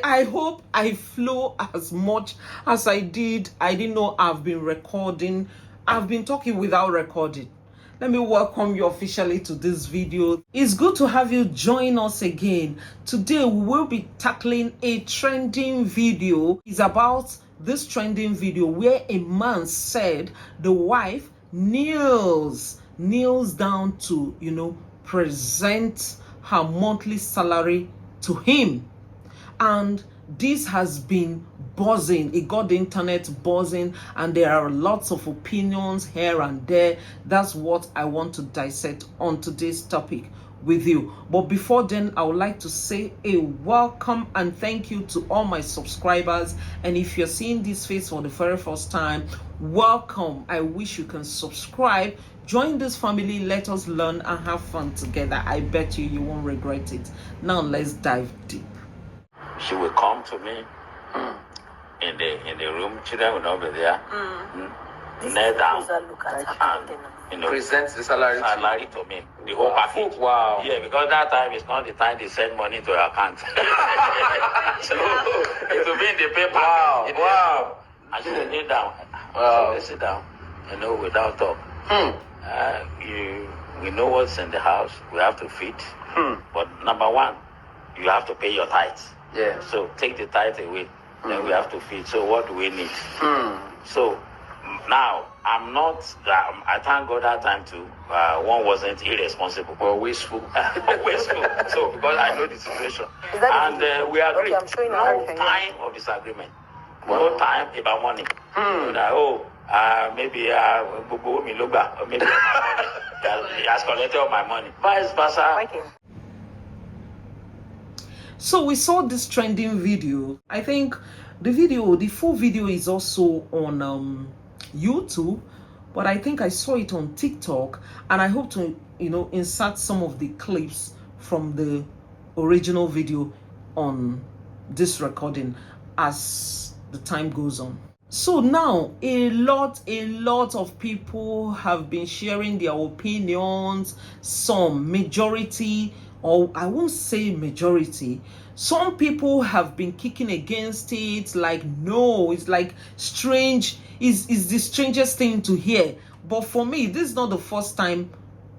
I hope I flow as much as I did. I didn't know I've been recording. I've been talking without recording. Let me welcome you officially to this video. It's good to have you join us again. Today we will be tackling a trending video. It's about this trending video where a man said the wife kneels down to, present her monthly salary to him. And this has been buzzing. It got the internet buzzing, and there are lots of opinions here and there. That's what I want to dissect on today's topic with you. But before then, I would like to say a welcome and thank you to all my subscribers. And if you're seeing this face for the very first time, welcome. I wish you can subscribe. Join this family. Let us learn and have fun together. I bet you won't regret it. Now let's dive deep. She will come to me in the room. Children will not be there. Kneel down and present the salary to me. The whole package. Wow. Yeah, because that time is not the time they send money to your account. So it will be in the paper. Wow. And she will kneel down. Wow. So they sit down, without talk. We know what's in the house. We have to feed. But number one, you have to pay your tithes. Yeah. So take the tithe away. Then we have to feed. So what do we need? So now I'm not. I thank God that time too. One wasn't irresponsible or wasteful. Wasteful. So because I know the situation, and we agree. Okay, No time of disagreement. No time about money. Maybe or maybe my money. He has collected all my money. Vice versa. So we saw this trending video. I think the full video is also on YouTube, but I think I saw it on TikTok, and I hope to insert some of the clips from the original video on this recording as the time goes on. So now a lot of people have been sharing their opinions. Some majority, or I won't say majority, some people have been kicking against it, like, no, it's like strange, is the strangest thing to hear. But for me, this is not the first time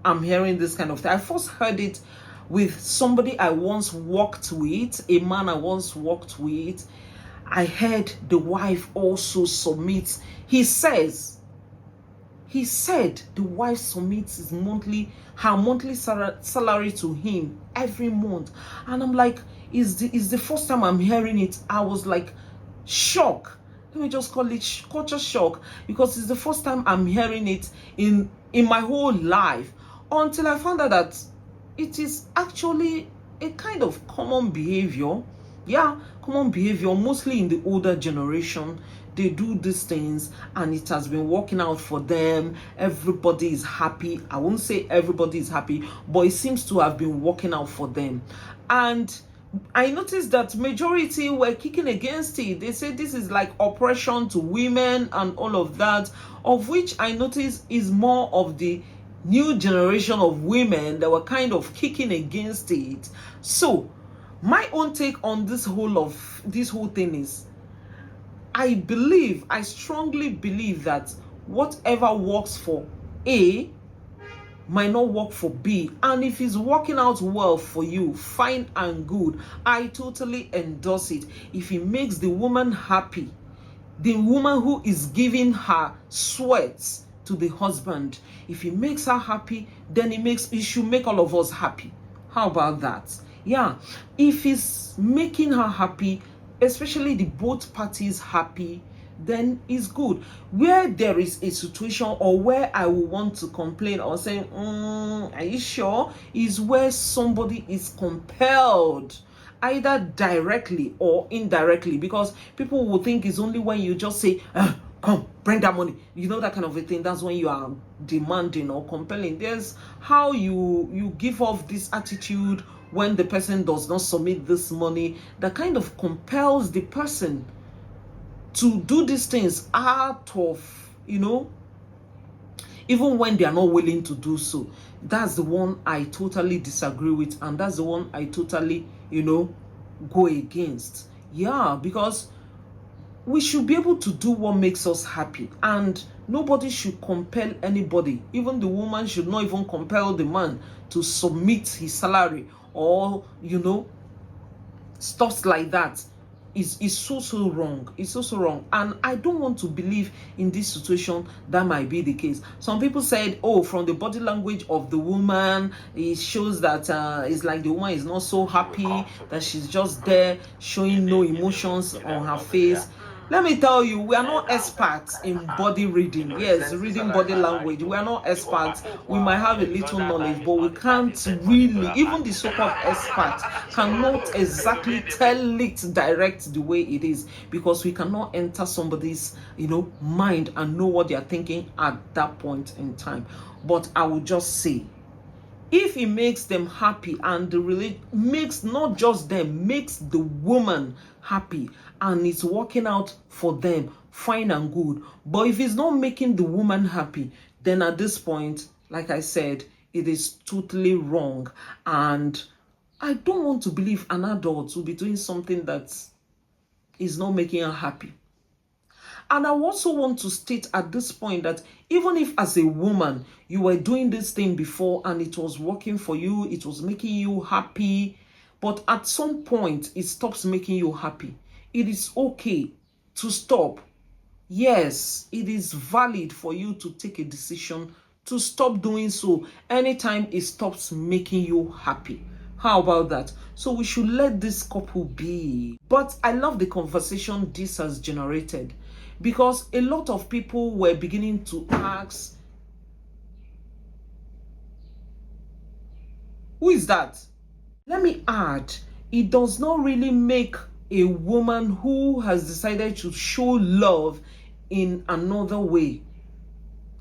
I'm hearing this kind of thing. I first heard it with somebody I once worked with, a man I once worked with. I heard the wife also submits. He said the wife submits her monthly salary to him every month. And I'm like, is the first time I'm hearing it. I was like shocked. Let me just call it culture shock, because it's the first time I'm hearing it in my whole life, until I found out that it is actually a kind of common behavior. Yeah, common behavior, mostly in the older generation. They do these things and it has been working out for them. Everybody is happy. I won't say everybody is happy, but it seems to have been working out for them. And I noticed that majority were kicking against it. They say this is like oppression to women and all of that, of which I noticed is more of the new generation of women that were kind of kicking against it. So my own take on this whole thing is, I strongly believe that whatever works for A might not work for B. And if it's working out well for you, fine and good. I totally endorse it. If it makes the woman happy, the woman who is giving her sweats to the husband, if it makes her happy, then it should make all of us happy. How about that? Yeah, if it's making her happy, especially the both parties happy, then it's good. Where there is a situation or where I will want to complain or say, are you sure, is where somebody is compelled, either directly or indirectly, because people will think it's only when you just say, come, bring that money, that kind of a thing. That's when you are demanding or compelling. There's how you give off this attitude when the person does not submit this money, that kind of compels the person to do these things out of, even when they are not willing to do so. That's the one I totally disagree with, and that's the one I totally, go against. Yeah, because we should be able to do what makes us happy, and nobody should compel anybody. Even the woman should not even compel the man to submit his salary, or stuff like that. Is so wrong. It's so wrong, and I don't want to believe in this situation that might be the case. Some people said, oh, from the body language of the woman, it shows that it's like the woman is not so happy, that she's just there showing no emotions on her face. Let me tell you, we are not experts in body reading. Yes, reading body language. We are not experts. We might have a little knowledge, but we can't really, even the so-called experts cannot exactly tell it direct the way it is, because we cannot enter somebody's mind and know what they are thinking at that point in time. But I will just say, if it makes them happy, and the makes not just them, makes the woman happy, and it's working out for them, fine and good. But if it's not making the woman happy, then at this point, like I said, it is totally wrong. And I don't want to believe an adult will be doing something that is not making her happy. And I also want to state at this point that even if as a woman you were doing this thing before and it was working for you, it was making you happy, but at some point it stops making you happy, it is okay to stop. Yes, it is valid for you to take a decision to stop doing so anytime it stops making you happy. How about that? So we should let this couple be. But I love the conversation this has generated, because a lot of people were beginning to ask, who is that? Let me add, it does not really make a woman who has decided to show love in another way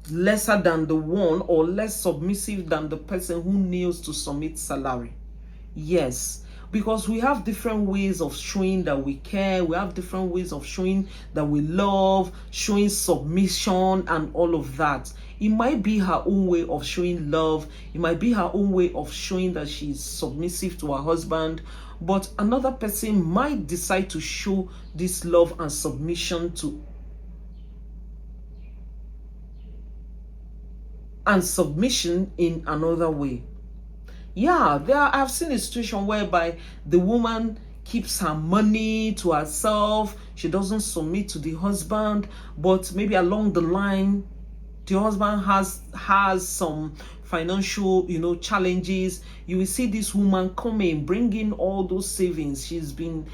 lesser than the one, or less submissive than the person who kneels to submit salary. Yes, because we have different ways of showing that we care. We have different ways of showing that we love, showing submission and all of that. It might be her own way of showing love. It might be her own way of showing that she's submissive to her husband. But another person might decide to show this love and submission in another way. Yeah, I've seen a situation whereby the woman keeps her money to herself. She doesn't submit to the husband, but maybe along the line, the husband has some financial, challenges. You will see this woman come in, bring in all those savings. She's been,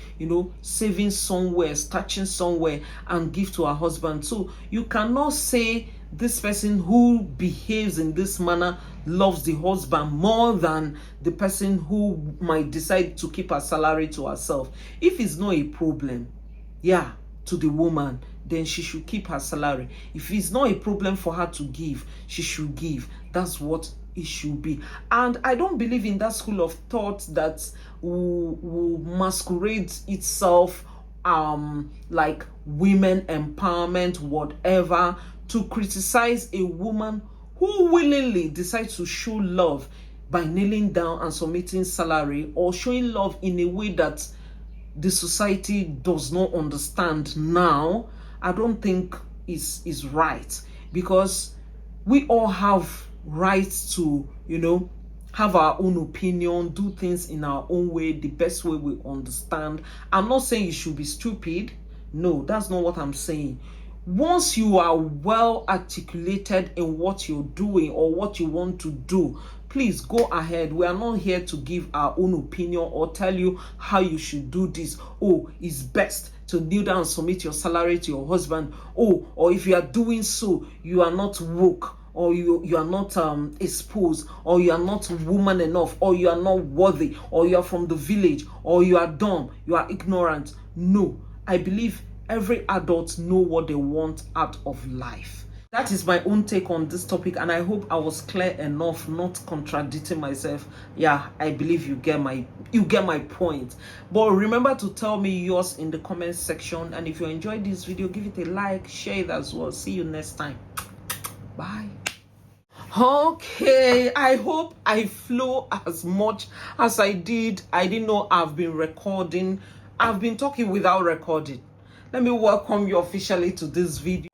saving somewhere, starting somewhere, and give to her husband. So you cannot say this person who behaves in this manner loves the husband more than the person who might decide to keep her salary to herself. If it's not a problem, to the woman, then she should keep her salary. If it's not a problem for her to give, she should give. That's what it should be. And I don't believe in that school of thought that will masquerade itself like women empowerment, whatever, to criticize a woman who willingly decides to show love by kneeling down and submitting salary, or showing love in a way that the society does not understand now. I don't think is right, because we all have rights to, have our own opinion, do things in our own way, the best way we understand. I'm not saying you should be stupid. No, that's not what I'm saying. Once you are well articulated in what you're doing or what you want to do, please go ahead. We are not here to give our own opinion or tell you how you should do this. Oh, it's best to kneel down and submit your salary to your husband. Oh, or if you are doing so, you are not woke, or you are not exposed, or you are not woman enough, or you are not worthy, or you are from the village, or you are dumb, you are ignorant. No, I believe every adult know what they want out of life. That is my own take on this topic, and I hope I was clear enough, not contradicting myself. Yeah, I believe you get my point. But remember to tell me yours in the comment section, and if you enjoyed this video, give it a like, share it as well. See you next time. Bye. Okay, I hope I flow as much as I did. I didn't know I've been recording I've been talking without recording. Let me welcome you officially to this video.